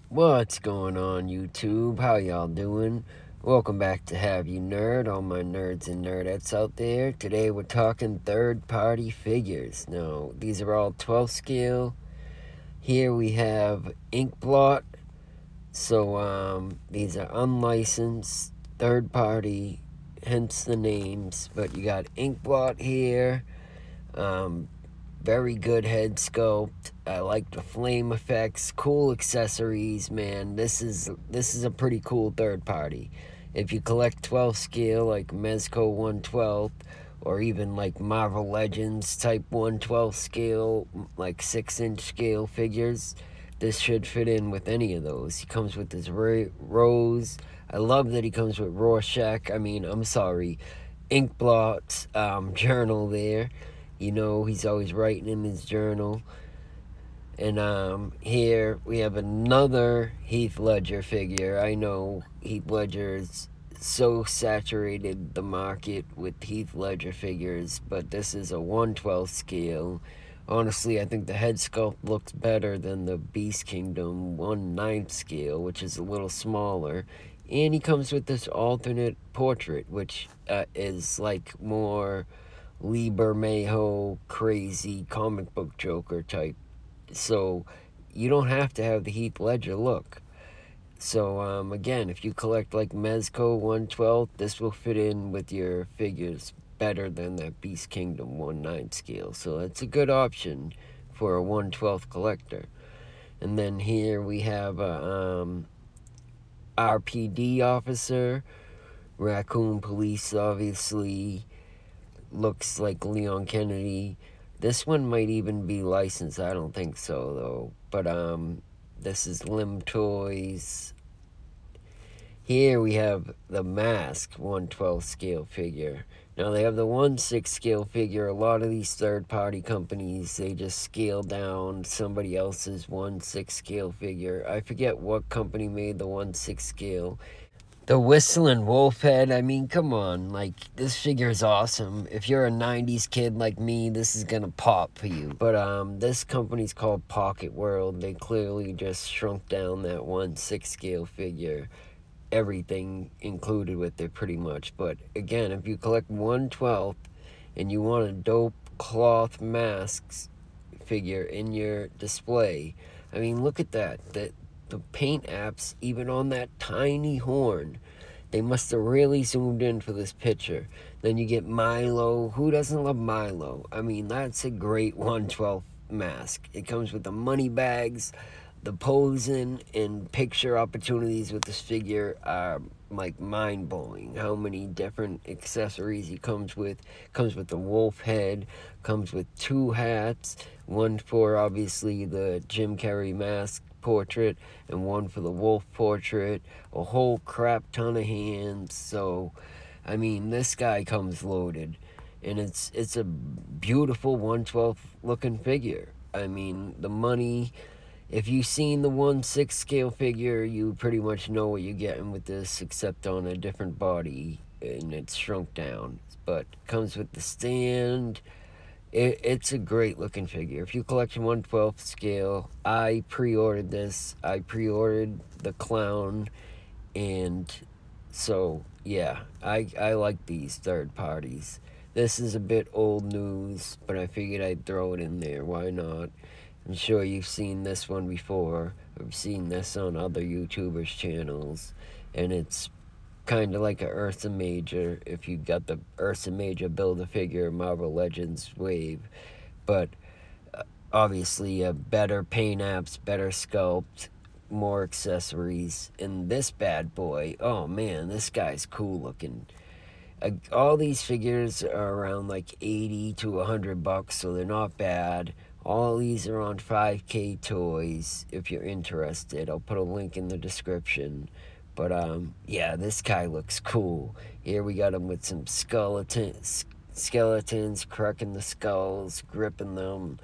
What's going on, YouTube? How y'all doing? Welcome back to Have You Nerd, all my nerds and nerdettes out there. Today we're talking third-party figures. Now, these are all 12 scale. Here we have Inkblot. So, these are unlicensed, third-party, hence the names. But you got Inkblot here. Very good head sculpt. I like the flame effects, cool accessories, man. This is a pretty cool third party. If you collect 12 scale like Mezco 112 or even like Marvel Legends type 112 scale, like 6-inch scale figures, this should fit in with any of those. He comes with his Rose. I love that he comes with Rorschach. Inkblot's journal there. You know, he's always writing in his journal. And here we have another Heath Ledger figure. I know Heath Ledger's so saturated the market with Heath Ledger figures, but this is a 1/12 scale. Honestly, I think the head sculpt looks better than the Beast Kingdom 1/9 scale, which is a little smaller. And he comes with this alternate portrait, which is like more Lieber Mayho crazy comic book Joker type. So you don't have to have the Heath Ledger look. So again, if you collect like Mezco 1/12, this will fit in with your figures better than that Beast Kingdom 1/9 scale. So it's a good option for a 1/12 collector. And then here we have a RPD officer, Raccoon Police, obviously. Looks like Leon Kennedy. This one might even be licensed. I don't think so, though. But, this is Limb Toys. Here we have the Mask 1/12 scale figure. Now, they have the 1/6 scale figure. A lot of these third-party companies, they just scale down somebody else's 1/6 scale figure. I forget what company made the 1/6 scale. The Whistling Wolf head, I mean, come on, like, this figure is awesome. If you're a 90s kid like me, this is gonna pop for you. But, this company's called Pocket World. They clearly just shrunk down that 1/6 scale figure. Everything included with it, pretty much. But, again, if you collect 1/12 and you want a dope cloth masks figure in your display, I mean, look at that. The paint apps, even on that tiny horn, they must have really zoomed in for this picture. Then you get Milo. Who doesn't love Milo? I mean, that's a great 1/12 mask. It comes with the money bags. The posing and picture opportunities with this figure are like mind-blowing. How many different accessories he comes with. Comes with the wolf head. Comes with 2 hats. One for obviously the Jim Carrey mask portrait and one for the wolf portrait. A whole crap ton of hands. So I mean, this guy comes loaded, and it's a beautiful 1/12 looking figure. I mean, the money, if you've seen the 1/6 scale figure, you pretty much know what you're getting with this, except on a different body and it's shrunk down. But comes with the stand. It's a great looking figure. If you collect 1/12 scale, I pre-ordered this. I pre-ordered the clown, and so yeah, I like these third parties. This is a bit old news, but I figured I'd throw it in there. Why not? I'm sure you've seen this one before. I've seen this on other YouTubers' channels, and it's kind of like a Ursa Major, if you got the Ursa Major Build-A-Figure Marvel Legends wave. But obviously better paint apps, better sculpt, more accessories. And this bad boy, oh man, this guy's cool looking. All these figures are around like 80 to 100 bucks, so they're not bad. All these are on 5K Toys. If you're interested, I'll put a link in the description. But, yeah, this guy looks cool. Here we got him with some skeletons cracking the skulls, gripping them.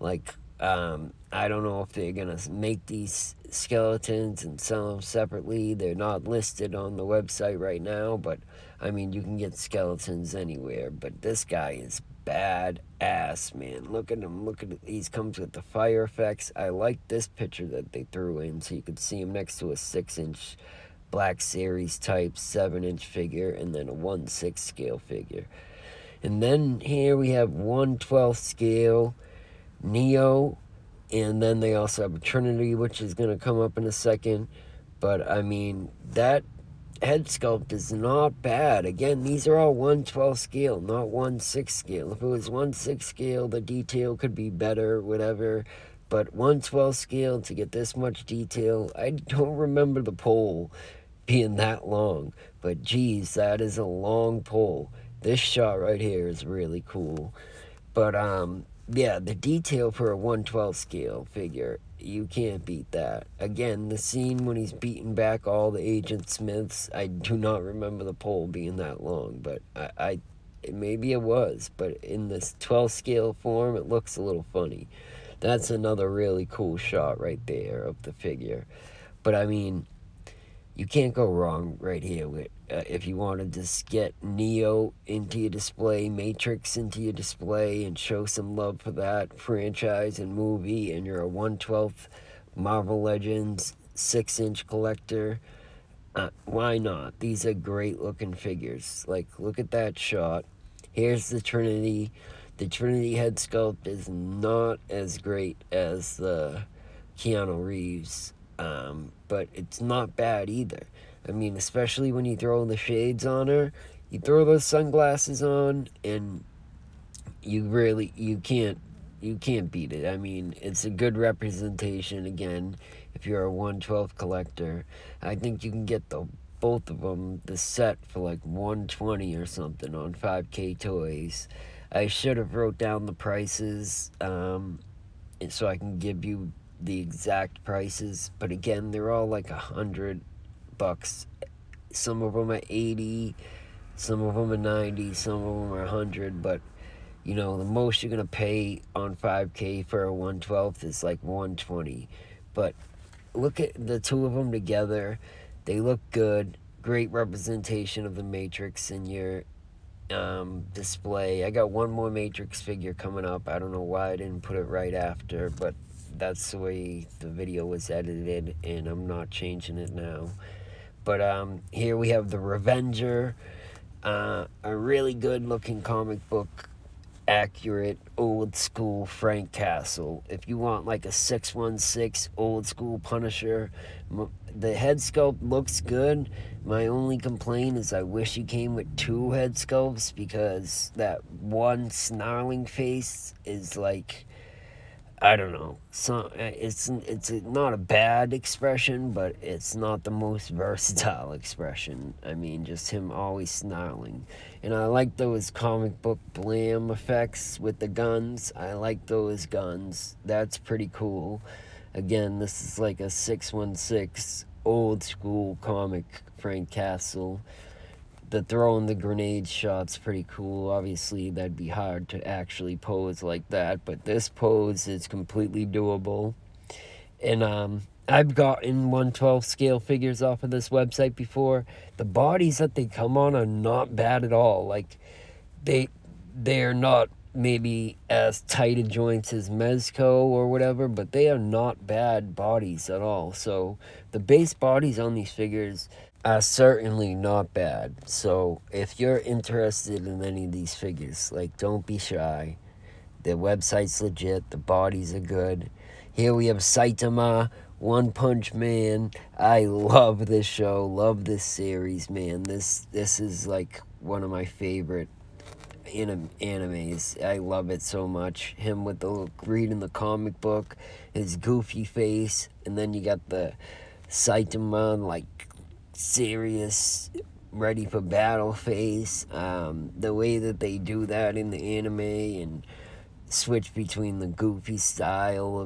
Like, I don't know if they're gonna make these skeletons and sell them separately. They're not listed on the website right now, but, I mean, you can get skeletons anywhere. But this guy is badass, man. Look at him. Look at it. He comes with the fire effects. I like this picture that they threw in, so you could see him next to a 6-inch Black Series type 7-inch figure, and then a 1/6 scale figure. And then here we have 1/12 scale Neo, and then they also have a Trinity, which is going to come up in a second. But I mean, that head sculpt is not bad. Again, these are all 1/12 scale, not 1/6 scale. If it was 1/6 scale, the detail could be better, whatever. But 1/12 scale to get this much detail, I don't remember the pole being that long. But geez, that is a long pole. This shot right here is really cool. But yeah, the detail for a 1/12 scale figure, you can't beat that. Again, the scene when he's beating back all the Agent Smiths, I do not remember the pole being that long, but maybe it was, but in this 12 scale form, it looks a little funny. That's another really cool shot right there of the figure. But I mean, you can't go wrong right here with if you want to just get Neo into your display, Matrix into your display, and show some love for that franchise and movie, and you're a 1/12 Marvel Legends 6-inch collector, why not? These are great looking figures. Like, look at that shot. Here's the Trinity. The Trinity head sculpt is not as great as the Keanu Reeves, but it's not bad either. I mean, especially when you throw the shades on her, you throw those sunglasses on, and you can't beat it. I mean, it's a good representation. Again, if you're a 1/12 collector, I think you can get both of them, the set, for like $120 or something on 5K Toys. I should have wrote down the prices, so I can give you the exact prices, but again, they're all like $100. Some of them are 80, some of them are 90, some of them are 100, but you know, the most you're gonna pay on 5K for a 1/12 is like 120. But look at the two of them together. They look good. Great representation of the Matrix in your display. I got one more Matrix figure coming up. I don't know why I didn't put it right after, but that's the way the video was edited, and I'm not changing it now. But here we have the Revenger, a really good looking comic book, accurate old school Frank Castle. If you want like a 616 old school Punisher, the head sculpt looks good. My only complaint is I wish he came with 2 head sculpts, because that one snarling face is like, I don't know. So it's not a bad expression, but it's not the most versatile expression. I mean, just him always snarling. And I like those comic book blam effects with the guns. I like those guns. That's pretty cool. Again, this is like a 616 old school comic Frank Castle. The throwing the grenade shot's pretty cool. Obviously, that'd be hard to actually pose like that, but this pose is completely doable. And I've gotten 1/12 scale figures off of this website before. The bodies that they come on are not bad at all. Like, they're not maybe as tight a joints as Mezco or whatever, but they are not bad bodies at all. So the base bodies on these figures are certainly not bad. So if you're interested in any of these figures, like, don't be shy. The website's legit. The bodies are good. Here we have Saitama One Punch Man. I love this show. Love this series, man. This is like one of my favorite animes. I love it so much. Him with the reading the comic book, his goofy face, and then you got the Saitama like serious, ready for battle face. The way that they do that in the anime and switch between the goofy style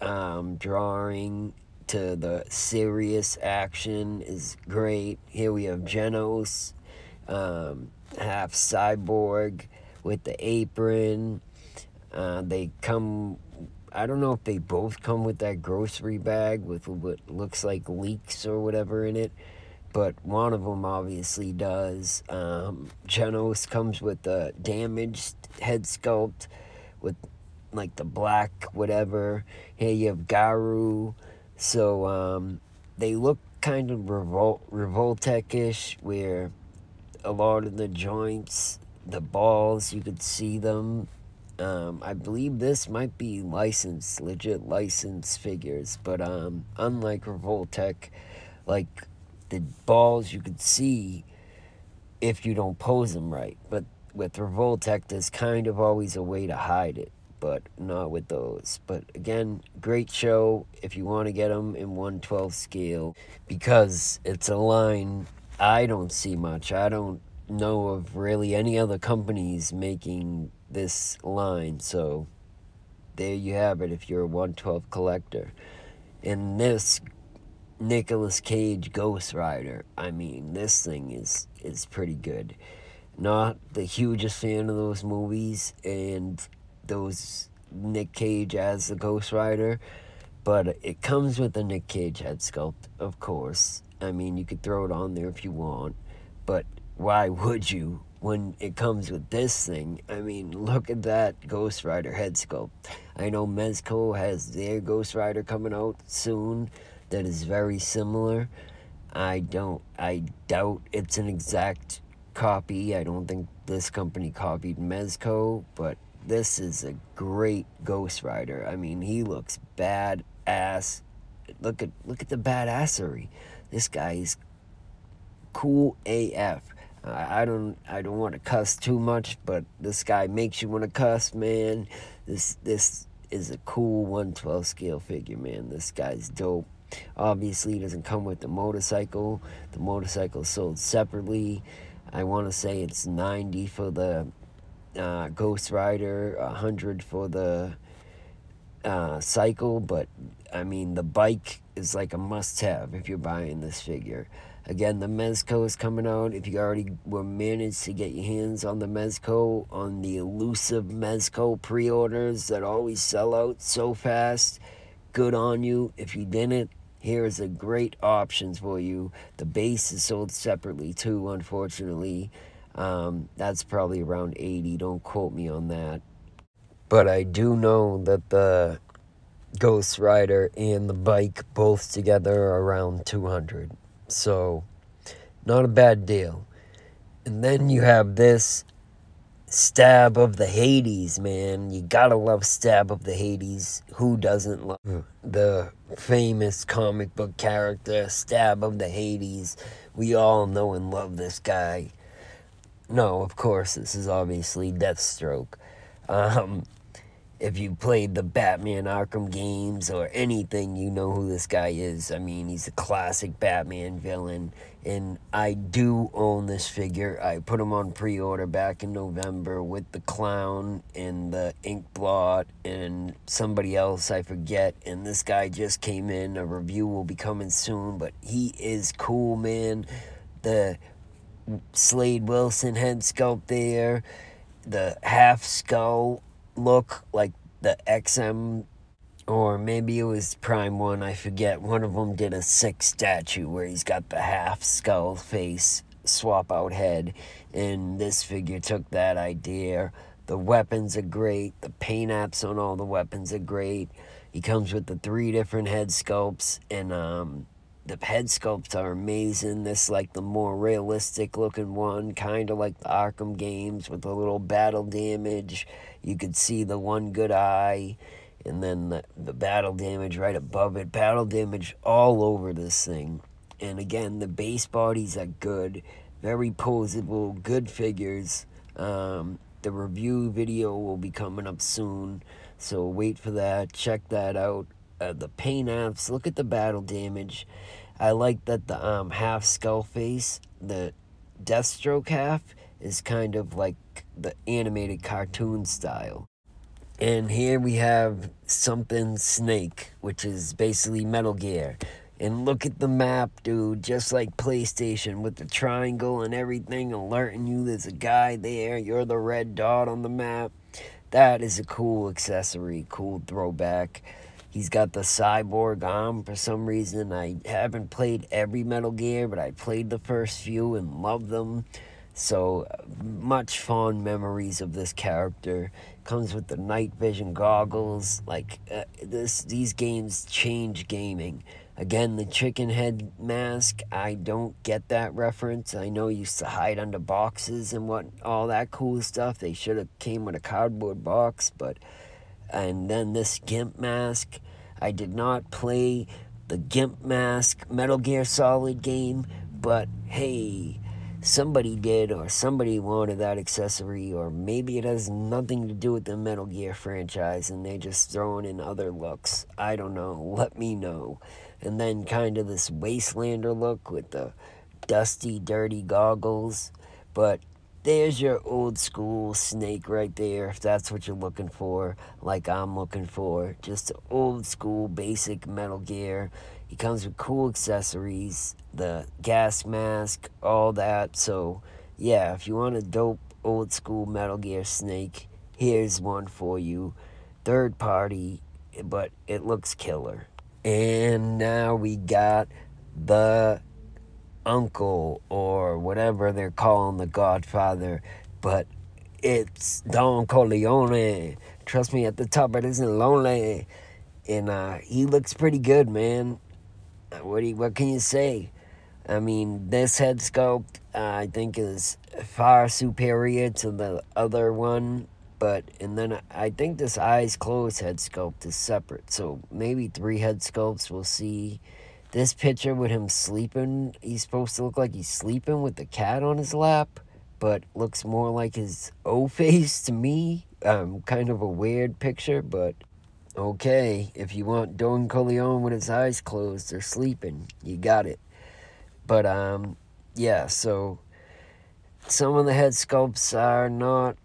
of drawing to the serious action is great. Here we have Genos, half cyborg with the apron. They come, I don't know if they both come with that grocery bag with what looks like leeks or whatever in it, but one of them obviously does. Genos comes with the damaged head sculpt with like the black whatever. Here you have Garu. So they look kind of Revoltech-ish, where a lot of the joints, the balls, you could see them. I believe this might be licensed, legit licensed figures, but unlike Revoltech, like the balls you could see if you don't pose them right. But with Revoltech, there's kind of always a way to hide it, but not with those. But again, great show if you want to get them in 1/12 scale, because it's a line I don't see much. I don't know of really any other companies making this line, so there you have it if you're a 1/12 collector. And this Nicolas Cage Ghost Rider, I mean, this thing is pretty good. Not the hugest fan of those movies and those Nick Cage as the Ghost Rider, but it comes with a Nick Cage head sculpt, of course. I mean, you could throw it on there if you want, but why would you when it comes with this thing? I mean, look at that Ghost Rider head sculpt. I know Mezco has their Ghost Rider coming out soon that is very similar. I doubt it's an exact copy. I don't think this company copied Mezco, but this is a great Ghost Rider. I mean, he looks badass. Look at the badassery. This guy is cool AF. I don't want to cuss too much, but this guy makes you want to cuss, man. This is a cool 1/12 scale figure, man. This guy's dope. Obviously, he doesn't come with the motorcycle. The motorcycle is sold separately. I want to say it's $90 for the Ghost Rider, $100 for the cycle, but I mean, the bike is like a must-have if you're buying this figure. Again, the Mezco is coming out. If you already were managed to get your hands on the Mezco, on the elusive Mezco pre-orders that always sell out so fast, good on you. If you didn't, here's a great options for you. The base is sold separately too, unfortunately. That's probably around $80. Don't quote me on that. But I do know that the Ghost Rider and the bike both together are around $200. So, not a bad deal. And then you have this Stab of the Hades, man. You gotta love Stab of the Hades. Who doesn't love the famous comic book character, Stab of the Hades? We all know and love this guy. No, of course, this is obviously Deathstroke. If you played the Batman Arkham games or anything, you know who this guy is. I mean, he's a classic Batman villain, and I do own this figure. I put him on pre-order back in November with the clown and the Inkblot and somebody else, I forget, and this guy just came in. A review will be coming soon, but he is cool, man. The Slade Wilson head sculpt there, the half skull look like the XM, or maybe it was Prime One, I forget. One of them did a 6 statue where he's got the half skull face swap out head, and this figure took that idea. The weapons are great. The paint apps on all the weapons are great. He comes with the 3 different head sculpts, and the head sculpts are amazing. This like the more realistic looking one, kind of like the Arkham games with a little battle damage. You could see the one good eye, and then the battle damage right above it. Battle damage all over this thing. And again, the base bodies are good, very posable, good figures. The review video will be coming up soon, so wait for that. Check that out. The paint apps, look at the battle damage. I like that the half skull face, the Deathstroke half, is kind of like the animated cartoon style. And here we have something Snake, which is basically Metal Gear. And look at the map, dude, just like PlayStation, with the triangle and everything alerting you there's a guy there. You're the red dot on the map. That is a cool accessory, cool throwback. He's got the cyborg arm for some reason. I haven't played every Metal Gear, but I played the first few and loved them. So much fond memories of this character. Comes with the night vision goggles. Like these games change gaming. Again, the chicken head mask, I don't get that reference. I know you used to hide under boxes and what all that cool stuff. They should have came with a cardboard box, but and then this GIMP mask. I did not play the GIMP mask Metal Gear Solid game, but hey, somebody did, or somebody wanted that accessory, or maybe it has nothing to do with the Metal Gear franchise and they just throwing in other looks. I don't know. Let me know. And then kind of this Wastelander look with the dusty, dirty goggles. But there's your old school Snake right there, if that's what you're looking for, like I'm looking for. Just old school, basic Metal Gear. He comes with cool accessories, the gas mask, all that. So, yeah, if you want a dope old school Metal Gear Snake, here's one for you. Third party, but it looks killer. And now we got the uncle, or whatever they're calling the Godfather, but it's Don Corleone. Trust me, at the top it isn't lonely. And he looks pretty good, man. What can you say? I mean, this head sculpt, I think, is far superior to the other one. And then I think this eyes closed head sculpt is separate. So maybe 3 head sculpts, we'll see. This picture with him sleeping, he's supposed to look like he's sleeping with the cat on his lap, but looks more like his O-face to me. Kind of a weird picture, but okay. If you want Don Corleone with his eyes closed or sleeping, you got it. But, yeah, so some of the head sculpts are not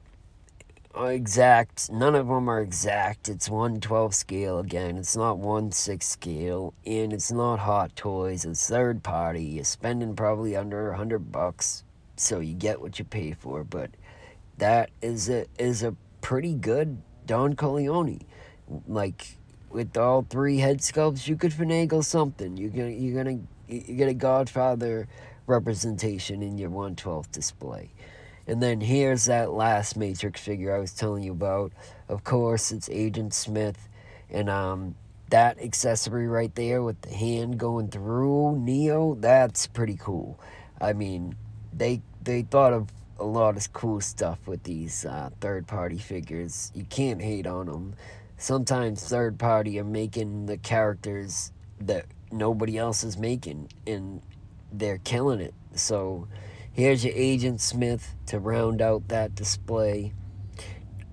exact. None of them are exact. It's 1/12 scale again. It's not 1/6 scale, and it's not Hot Toys. It's third party. You're spending probably under $100, so you get what you pay for. But that is a pretty good Don Corleone. Like with all 3 head sculpts, you could finagle something. You get a Godfather representation in your 1/12 display. And then here's that last Matrix figure I was telling you about. Of course, it's Agent Smith. And that accessory right there with the hand going through Neo, that's pretty cool. I mean, they thought of a lot of cool stuff with these third-party figures. You can't hate on them. Sometimes third-party are making the characters that nobody else is making, and they're killing it. So here's your Agent Smith to round out that display.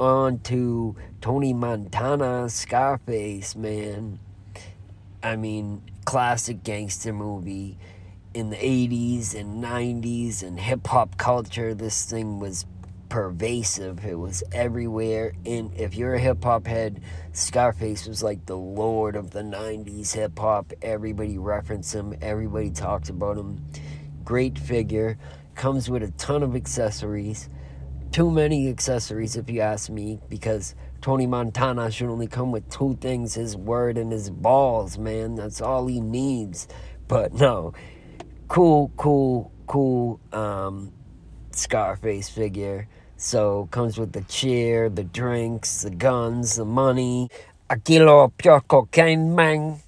On to Tony Montana, Scarface, man. I mean, classic gangster movie in the 80s and 90s and hip-hop culture. This thing was pervasive. It was everywhere. And if you're a hip-hop head, Scarface was like the lord of the 90s hip-hop. Everybody referenced him. Everybody talked about him. Great figure. Comes with a ton of accessories. Too many accessories, if you ask me, because Tony Montana should only come with 2 things: his word and his balls, man. That's all he needs. But no, cool Scarface figure. So comes with the chair, the drinks, the guns, the money. A kilo of pure cocaine, man.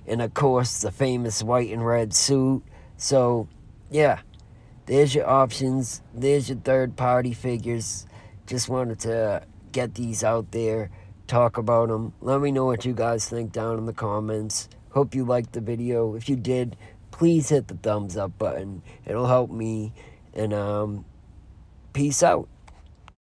And of course, the famous white and red suit. So, yeah. There's your options. There's your third-party figures. Just wanted to get these out there, talk about them. Let me know what you guys think down in the comments. Hope you liked the video. If you did, please hit the thumbs up button. It'll help me. And peace out.